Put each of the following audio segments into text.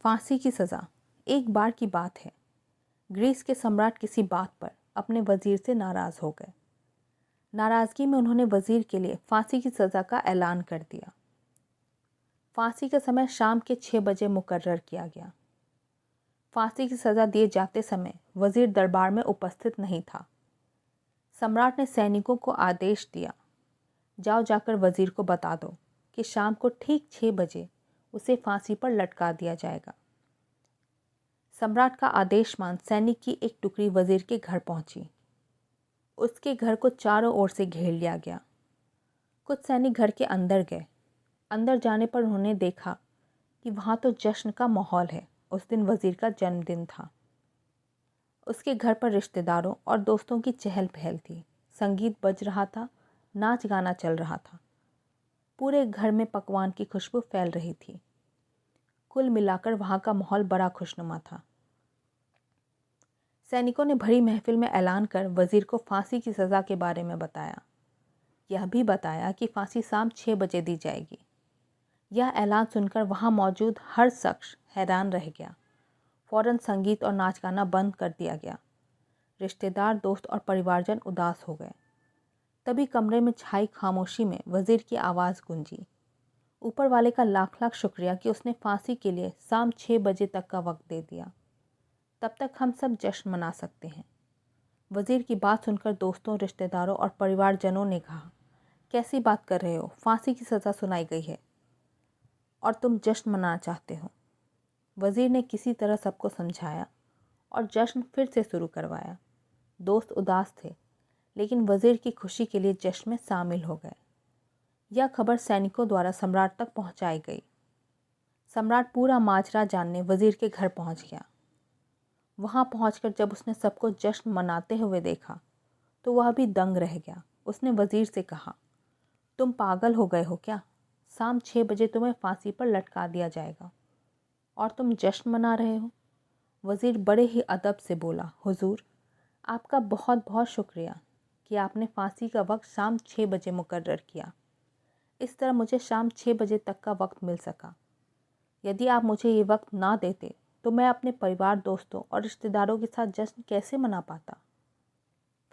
फांसी की सज़ा। एक बार की बात है, ग्रीस के सम्राट किसी बात पर अपने वज़ीर से नाराज़ हो गए। नाराज़गी में उन्होंने वज़ीर के लिए फांसी की सज़ा का ऐलान कर दिया। फांसी का समय शाम के 6 बजे मुकर्रर किया गया। फांसी की सज़ा दिए जाते समय वज़ीर दरबार में उपस्थित नहीं था। सम्राट ने सैनिकों को आदेश दिया, जाओ जाकर वज़ीर को बता दो कि शाम को ठीक 6 बजे उसे फांसी पर लटका दिया जाएगा। सम्राट का आदेश मान सैनिक की एक टुकड़ी वज़ीर के घर पहुंची। उसके घर को चारों ओर से घेर लिया गया। कुछ सैनिक घर के अंदर गए। अंदर जाने पर उन्होंने देखा कि वहाँ तो जश्न का माहौल है। उस दिन वज़ीर का जन्मदिन था। उसके घर पर रिश्तेदारों और दोस्तों की चहल पहल थी। संगीत बज रहा था, नाच गाना चल रहा था। पूरे घर में पकवान की खुशबू फैल रही थी। कुल मिलाकर वहाँ का माहौल बड़ा खुशनुमा था। सैनिकों ने भरी महफिल में ऐलान कर वज़ीर को फांसी की सज़ा के बारे में बताया। यह भी बताया कि फांसी शाम 6 बजे दी जाएगी। यह ऐलान सुनकर वहाँ मौजूद हर शख्स हैरान रह गया। फ़ौरन संगीत और नाच गाना बंद कर दिया गया। रिश्तेदार, दोस्त और परिवारजन उदास हो गए। तभी कमरे में छाई खामोशी में वज़ीर की आवाज़ गूंजी, ऊपर वाले का लाख लाख शुक्रिया कि उसने फांसी के लिए शाम 6 बजे तक का वक्त दे दिया। तब तक हम सब जश्न मना सकते हैं। वज़ीर की बात सुनकर दोस्तों, रिश्तेदारों और परिवारजनों ने कहा, कैसी बात कर रहे हो? फांसी की सज़ा सुनाई गई है और तुम जश्न मनाना चाहते हो। वज़ीर ने किसी तरह सबको समझाया और जश्न फिर से शुरू करवाया। दोस्त उदास थे, लेकिन वज़ीर की खुशी के लिए जश्न में शामिल हो गए। यह खबर सैनिकों द्वारा सम्राट तक पहुंचाई गई। सम्राट पूरा माजरा जानने वज़ीर के घर पहुंच गया। वहां पहुंचकर जब उसने सबको जश्न मनाते हुए देखा तो वह भी दंग रह गया। उसने वज़ीर से कहा, तुम पागल हो गए हो क्या? शाम 6 बजे तुम्हें फांसी पर लटका दिया जाएगा और तुम जश्न मना रहे हो? वज़ीर बड़े ही अदब से बोला, हुजूर, आपका बहुत बहुत शुक्रिया कि आपने फांसी का वक्त शाम 6 बजे मुकर्रर किया। इस तरह मुझे शाम 6 बजे तक का वक्त मिल सका। यदि आप मुझे ये वक्त ना देते तो मैं अपने परिवार, दोस्तों और रिश्तेदारों के साथ जश्न कैसे मना पाता?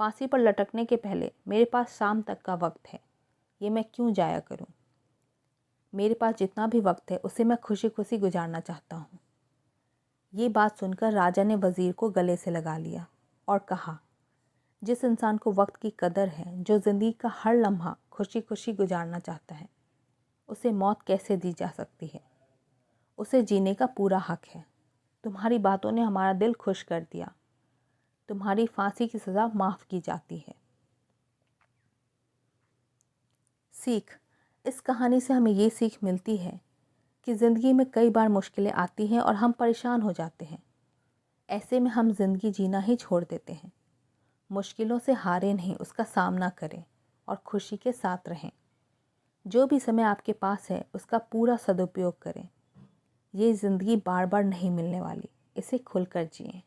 फांसी पर लटकने के पहले मेरे पास शाम तक का वक्त है, ये मैं क्यों जाया करूं? मेरे पास जितना भी वक्त है उसे मैं खुशी खुशी गुजारना चाहता हूं। ये बात सुनकर राजा ने वज़ीर को गले से लगा लिया और कहा, जिस इंसान को वक्त की कदर है, जो ज़िंदगी का हर लम्हा खुशी खुशी गुजारना चाहता है, उसे मौत कैसे दी जा सकती है? उसे जीने का पूरा हक है। तुम्हारी बातों ने हमारा दिल खुश कर दिया। तुम्हारी फांसी की सज़ा माफ़ की जाती है। सीख। इस कहानी से हमें ये सीख मिलती है कि ज़िंदगी में कई बार मुश्किलें आती हैं और हम परेशान हो जाते हैं। ऐसे में हम ज़िंदगी जीना ही छोड़ देते हैं। मुश्किलों से हारे नहीं, उसका सामना करें और खुशी के साथ रहें। जो भी समय आपके पास है उसका पूरा सदुपयोग करें। ये ज़िंदगी बार बार नहीं मिलने वाली, इसे खुलकर जिएं।